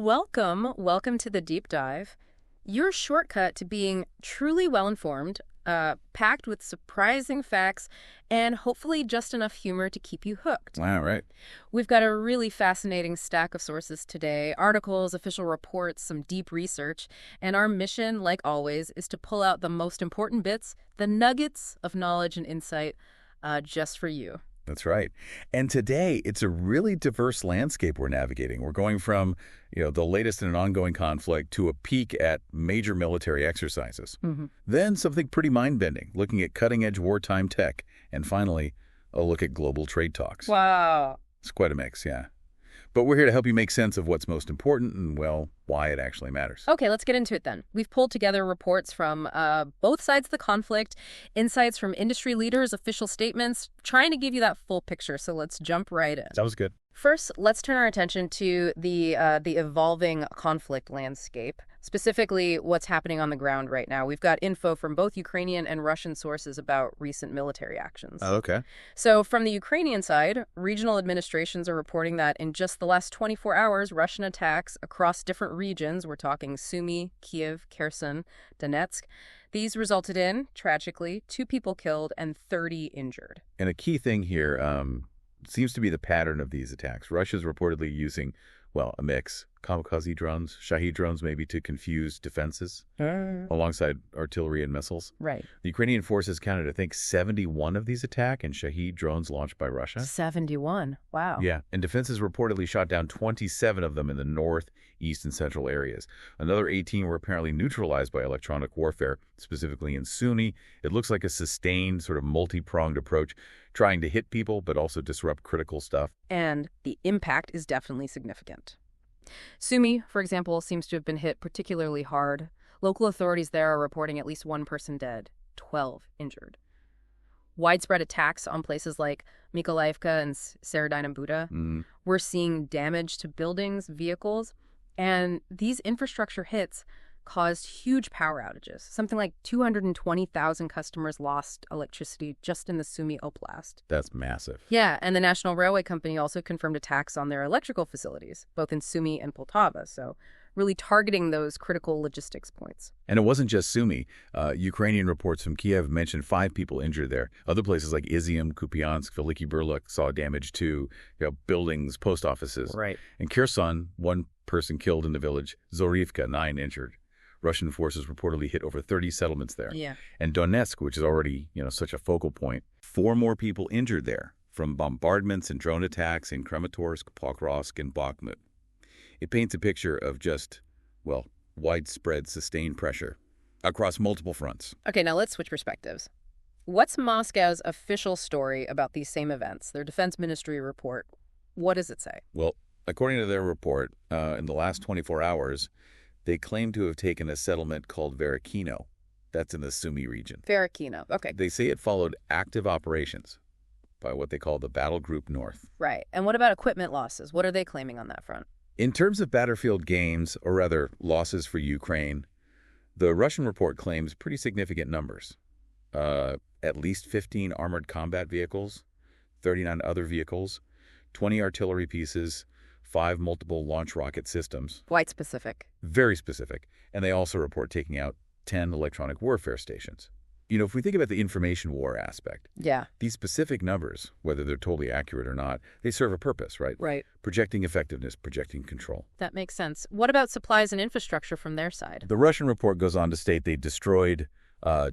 Welcome to the deep dive. Your shortcut to being truly well-informed, packed with surprising facts, and hopefully just enough humor to keep you hooked. Wow, right. We've got a really fascinating stack of sources today, articles, official reports, some deep research, and our mission, like always, is to pull out the most important bits, the nuggets of knowledge and insight, just for you. That's right. And today, it's a really diverse landscape we're navigating. We're going from, the latest in an ongoing conflict to a peek at major military exercises. Then something pretty mind-bending, looking at cutting-edge wartime tech. And finally, a look at global trade talks. Wow. It's quite a mix, yeah. But we're here to help you make sense of what's most important and, well, why it actually matters. Okay, let's get into it then. We've pulled together reports from both sides of the conflict, insights from industry leaders, official statements, trying to give you that full picture. So let's jump right in. That was good. First, let's turn our attention to the evolving conflict landscape, specifically what's happening on the ground right now. We've got info from both Ukrainian and Russian sources about recent military actions. Oh, okay. So from the Ukrainian side, regional administrations are reporting that in just the last 24 hours, Russian attacks across different regions, we're talking Sumy, Kiev, Kherson, Donetsk, these resulted in, tragically, 2 people killed and 30 injured. And a key thing here seems to be the pattern of these attacks. Russia's reportedly using, a mix. Kamikaze drones, Shahed drones maybe to confuse defenses alongside artillery and missiles. Right. The Ukrainian forces counted, I think, 71 of these attack and Shahed drones launched by Russia. 71. Wow. Yeah. And defenses reportedly shot down 27 of them in the north, east, and central areas. Another 18 were apparently neutralized by electronic warfare, specifically in Sumy. It looks like a sustained, sort of multi-pronged approach, trying to hit people but also disrupt critical stuff. And the impact is definitely significant. Sumy, for example, seems to have been hit particularly hard. Local authorities there are reporting at least 1 person dead, 12 injured. Widespread attacks on places like Mykolaiivka and Serodina Buda. We're seeing damage to buildings, vehicles, and these infrastructure hits caused huge power outages. Something like 220,000 customers lost electricity just in the Sumy Oblast. That's massive. Yeah, and the National Railway Company also confirmed attacks on their electrical facilities, both in Sumy and Poltava, so really targeting those critical logistics points. And it wasn't just Sumy. Ukrainian reports from Kiev mentioned 5 people injured there. Other places like Izium, Kupiansk, Veliki Burluk saw damage to buildings, post offices. Right. In Kherson, 1 person killed in the village. Zorivka, 9 injured. Russian forces reportedly hit over 30 settlements there. Yeah. And Donetsk, which is already, such a focal point, 4 more people injured there from bombardments and drone attacks in Kramatorsk, Pokrovsk, and Bakhmut. It paints a picture of just, widespread sustained pressure across multiple fronts. Okay, now let's switch perspectives. What's Moscow's official story about these same events, their defense ministry report? What does it say? Well, according to their report, in the last 24 hours, they claim to have taken a settlement called Verakino. That's in the Sumy region. Verakino, okay. They say it followed active operations by what they call the Battle Group North. Right. And what about equipment losses? What are they claiming on that front? In terms of battlefield gains, or rather losses for Ukraine, the Russian report claims pretty significant numbers. At least 15 armored combat vehicles, 39 other vehicles, 20 artillery pieces, 5 multiple launch rocket systems. Quite specific. Very specific. And they also report taking out 10 electronic warfare stations. If we think about the information war aspect, these specific numbers, whether they're totally accurate or not, they serve a purpose, right? Right. Projecting effectiveness, projecting control. That makes sense. What about supplies and infrastructure from their side? The Russian report goes on to state they destroyed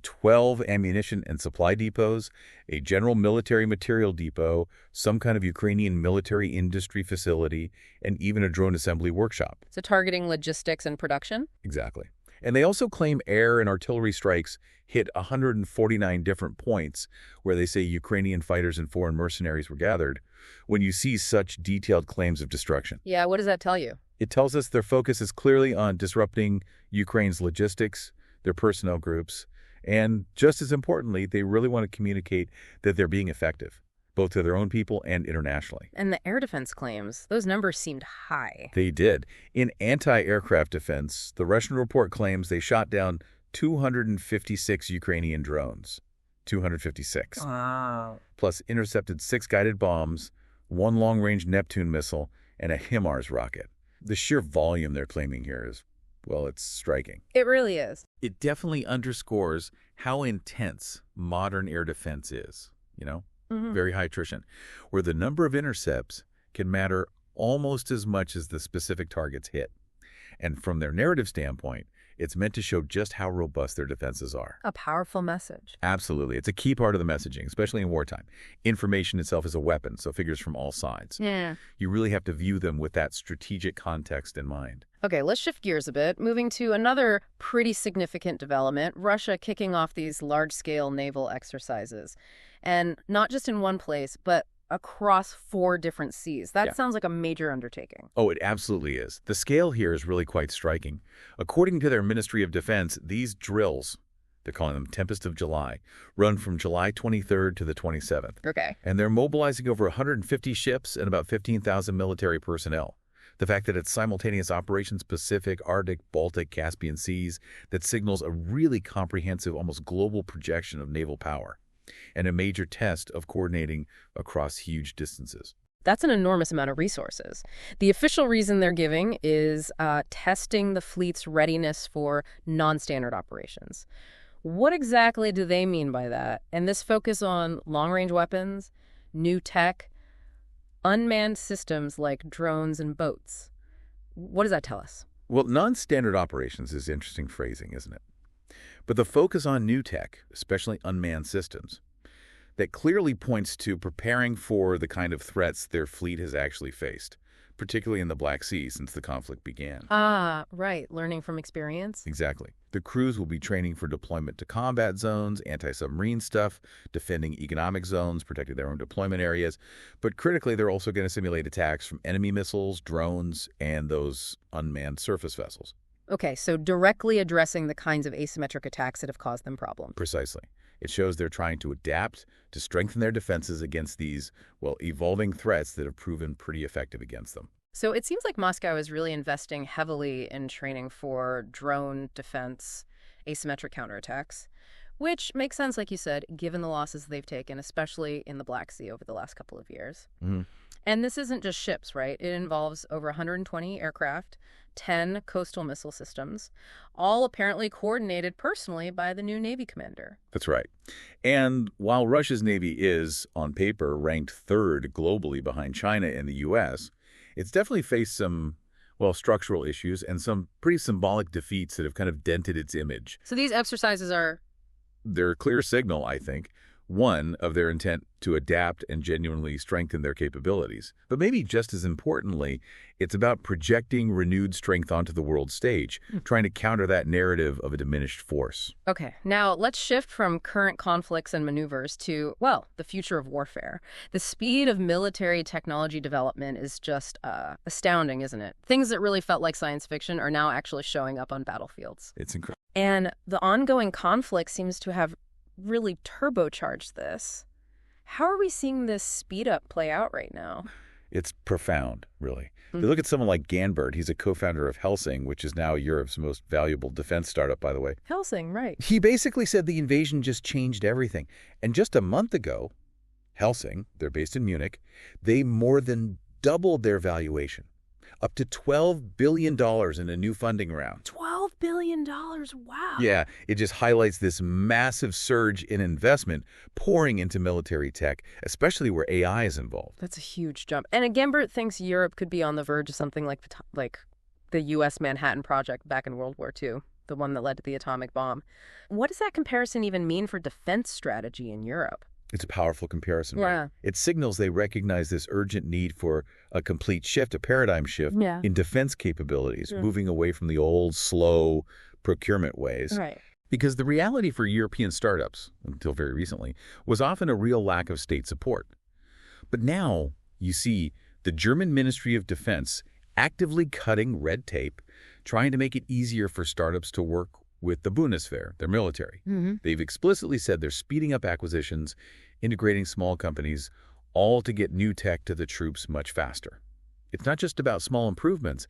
12 ammunition and supply depots, a general military material depot, some kind of Ukrainian military industry facility, and even a drone assembly workshop. So targeting logistics and production? Exactly. And they also claim air and artillery strikes hit 149 different points where they say Ukrainian fighters and foreign mercenaries were gathered. When you see such detailed claims of destruction, yeah, what does that tell you? It tells us their focus is clearly on disrupting Ukraine's logistics, their personnel groups, and just as importantly, they really want to communicate that they're being effective, both to their own people and internationally. And the air defense claims, those numbers seemed high. They did. In anti-aircraft defense, the Russian report claims they shot down 256 Ukrainian drones. 256. Wow. Plus intercepted 6 guided bombs, 1 long-range Neptune missile, and a HIMARS rocket. The sheer volume they're claiming here is, well, it's striking. It really is. It definitely underscores how intense modern air defense is, very high attrition, where the number of intercepts can matter almost as much as the specific targets hit. And from their narrative standpoint, it's meant to show just how robust their defenses are. A powerful message. Absolutely. It's a key part of the messaging, especially in wartime. Information itself is a weapon, so figures from all sides. Yeah. You really have to view them with that strategic context in mind. Okay, let's shift gears a bit, moving to another pretty significant development, Russia kicking off these large-scale naval exercises. And not just in one place, but across 4 different seas. That sounds like a major undertaking. Oh, it absolutely is. The scale here is really quite striking. According to their Ministry of Defense, these drills, they're calling them Tempest of July, run from July 23rd to the 27th. Okay. And they're mobilizing over 150 ships and about 15,000 military personnel. The fact that it's simultaneous operations Pacific, Arctic, Baltic, Caspian Seas, that signals a really comprehensive, almost global projection of naval power, and a major test of coordinating across huge distances. That's an enormous amount of resources. The official reason they're giving is testing the fleet's readiness for non-standard operations. What exactly do they mean by that? And this focus on long-range weapons, new tech, unmanned systems like drones and boats. What does that tell us? Well, non-standard operations is interesting phrasing, isn't it? But the focus on new tech, especially unmanned systems, that clearly points to preparing for the kind of threats their fleet has actually faced, particularly in the Black Sea since the conflict began. Ah, right. Learning from experience? Exactly. The crews will be training for deployment to combat zones, anti-submarine stuff, defending economic zones, protecting their own deployment areas. But critically, they're also going to simulate attacks from enemy missiles, drones, and those unmanned surface vessels. Okay, so directly addressing the kinds of asymmetric attacks that have caused them problems. Precisely. It shows they're trying to adapt to strengthen their defenses against these, evolving threats that have proven pretty effective against them. So it seems like Moscow is really investing heavily in training for drone defense, asymmetric counterattacks, which makes sense, like you said, given the losses they've taken, especially in the Black Sea over the last couple of years. Mm-hmm. And this isn't just ships, right? It involves over 120 aircraft, 10 coastal missile systems, all apparently coordinated personally by the new Navy commander. That's right. And while Russia's Navy is, on paper, ranked 3rd globally behind China and the U.S., it's definitely faced some, structural issues and some pretty symbolic defeats that have kind of dented its image. So these exercises are... They're a clear signal, I think, one, of their intent to adapt and genuinely strengthen their capabilities. But maybe just as importantly, it's about projecting renewed strength onto the world stage, trying to counter that narrative of a diminished force. Okay, now let's shift from current conflicts and maneuvers to, the future of warfare. The speed of military technology development is just astounding, isn't it? Things that really felt like science fiction are now actually showing up on battlefields. It's incredible. And the ongoing conflict seems to have really turbocharged this. How are we seeing this speed up play out right now? It's profound, really. If you look at someone like Ganbert, he's a co-founder of Helsing, which is now Europe's most valuable defense startup, by the way. Helsing, right. He basically said the invasion just changed everything. And just a month ago, Helsing, they're based in Munich, they more than doubled their valuation, up to $12 billion in a new funding round. $12 billion, wow. Yeah, it just highlights this massive surge in investment pouring into military tech, especially where AI is involved. That's a huge jump. And Gambert thinks Europe could be on the verge of something like the U.S. Manhattan Project back in World War II, the one that led to the atomic bomb. What does that comparison even mean for defense strategy in Europe? It's a powerful comparison. Yeah. Right? It signals they recognize this urgent need for a complete shift, a paradigm shift in defense capabilities, moving away from the old, slow procurement ways. Right. Because the reality for European startups, until very recently, was often a real lack of state support. But now you see the German Ministry of Defense actively cutting red tape, trying to make it easier for startups to work with the Bundeswehr, their military. They've explicitly said they're speeding up acquisitions, integrating small companies, all to get new tech to the troops much faster. It's not just about small improvements.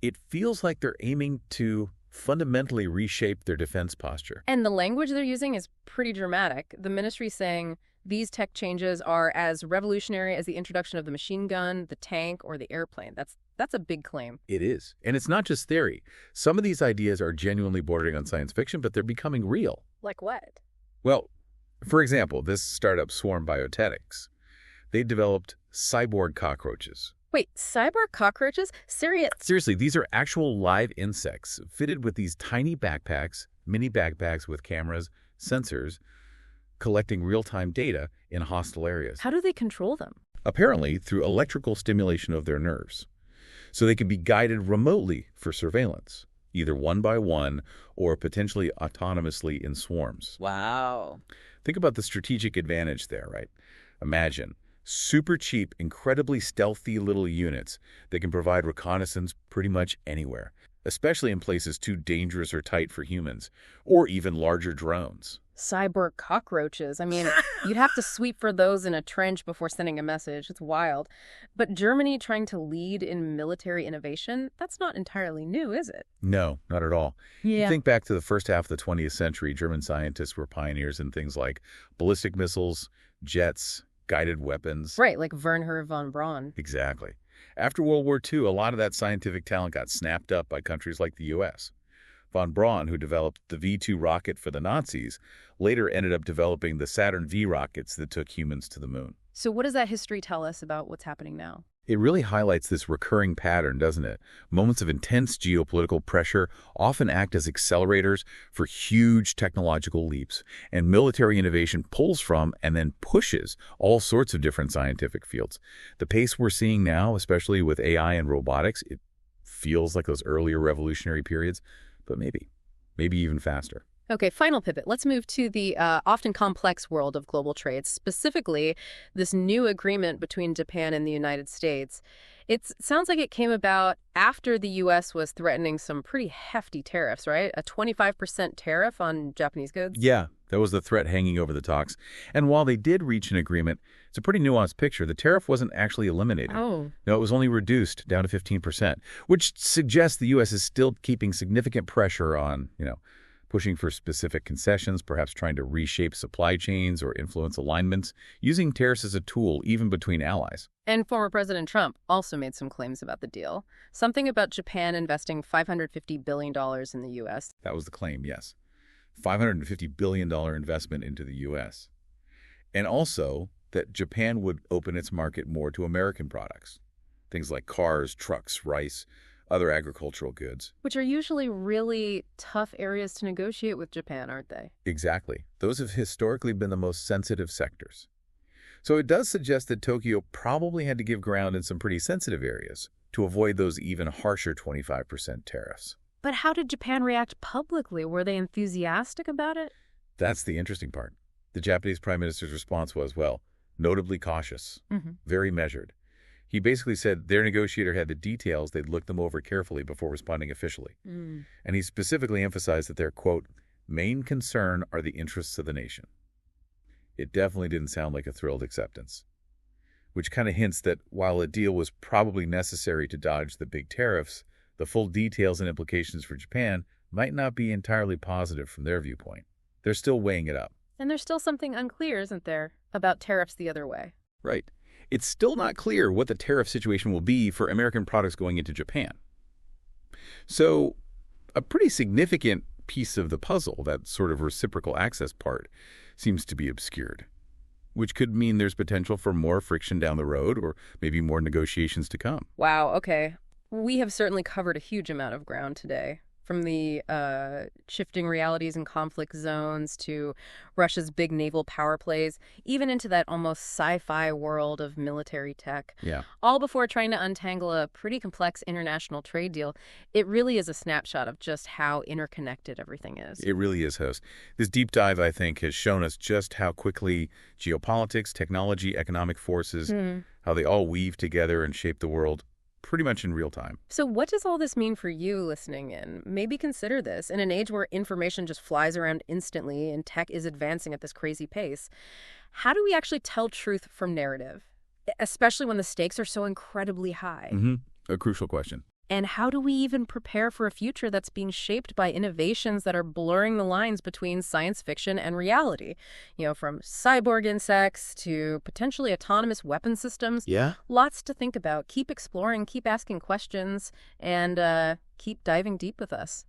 It feels like they're aiming to fundamentally reshape their defense posture. And the language they're using is pretty dramatic. The ministry's saying these tech changes are as revolutionary as the introduction of the machine gun, the tank, or the airplane. That's That's a big claim. It is. And it's not just theory. Some of these ideas are genuinely bordering on science fiction, but they're becoming real. Like what? Well, for example, this startup Swarm Biotetics, they developed cyborg cockroaches. Wait, cyborg cockroaches? Serious? Seriously, these are actual live insects fitted with these tiny backpacks, mini backpacks with cameras, sensors, collecting real-time data in hostile areas. How do they control them? Apparently, through electrical stimulation of their nerves. So they can be guided remotely for surveillance, either one by one or potentially autonomously in swarms. Wow. Think about the strategic advantage there, right? Imagine super cheap, incredibly stealthy little units that can provide reconnaissance pretty much anywhere, especially in places too dangerous or tight for humans, or even larger drones. Cyborg cockroaches. I mean, you'd have to sweep for those in a trench before sending a message. It's wild. But Germany trying to lead in military innovation, that's not entirely new, is it? No, not at all. Yeah. Think back to the first half of the 20th century, German scientists were pioneers in things like ballistic missiles, jets, guided weapons. Right, like Wernher von Braun. Exactly. After World War II, a lot of that scientific talent got snapped up by countries like the U.S. Von Braun, who developed the V-2 rocket for the Nazis, later ended up developing the Saturn V rockets that took humans to the moon. So what does that history tell us about what's happening now? It really highlights this recurring pattern, doesn't it? Moments of intense geopolitical pressure often act as accelerators for huge technological leaps, and military innovation pulls from and then pushes all sorts of different scientific fields. The pace we're seeing now, especially with AI and robotics, it feels like those earlier revolutionary periods, but maybe even faster. Okay, final pivot. Let's move to the often complex world of global trade, specifically this new agreement between Japan and the United States. It sounds like it came about after the U.S. was threatening some pretty hefty tariffs, right? A 25% tariff on Japanese goods? Yeah, that was the threat hanging over the talks. And while they did reach an agreement, it's a pretty nuanced picture. The tariff wasn't actually eliminated. Oh. No, it was only reduced down to 15%, which suggests the U.S. is still keeping significant pressure on, pushing for specific concessions, perhaps trying to reshape supply chains or influence alignments, using tariffs as a tool even between allies. And former President Trump also made some claims about the deal. Something about Japan investing $550 billion in the U.S. That was the claim, yes. $550 billion investment into the U.S. And also that Japan would open its market more to American products. Things like cars, trucks, rice, other agricultural goods. Which are usually really tough areas to negotiate with Japan, aren't they? Exactly. Those have historically been the most sensitive sectors. So it does suggest that Tokyo probably had to give ground in some pretty sensitive areas to avoid those even harsher 25% tariffs. But how did Japan react publicly? Were they enthusiastic about it? That's the interesting part. The Japanese Prime Minister's response was, well, notably cautious, very measured. He basically said their negotiator had the details, they'd look them over carefully before responding officially. And he specifically emphasized that their, quote, main concern are the interests of the nation. It definitely didn't sound like a thrilled acceptance, which kind of hints that while a deal was probably necessary to dodge the big tariffs, the full details and implications for Japan might not be entirely positive from their viewpoint. They're still weighing it up. And there's still something unclear, isn't there, about tariffs the other way? Right. It's still not clear what the tariff situation will be for American products going into Japan. So a pretty significant piece of the puzzle, that sort of reciprocal access part, seems to be obscured, which could mean there's potential for more friction down the road or maybe more negotiations to come. Wow, okay. We have certainly covered a huge amount of ground today. From the shifting realities and conflict zones to Russia's big naval power plays, even into that almost sci-fi world of military tech. Yeah. All before trying to untangle a pretty complex international trade deal. It really is a snapshot of just how interconnected everything is. It really is, host. This deep dive, I think, has shown us just how quickly geopolitics, technology, economic forces, how they all weave together and shape the world pretty much in real time. So what does all this mean for you listening in? Maybe consider this. In an age where information just flies around instantly and tech is advancing at this crazy pace, how do we actually tell truth from narrative, especially when the stakes are so incredibly high? A crucial question. And how do we even prepare for a future that's being shaped by innovations that are blurring the lines between science fiction and reality? From cyborg insects to potentially autonomous weapon systems. Yeah? Lots to think about. Keep exploring, keep asking questions, and keep diving deep with us.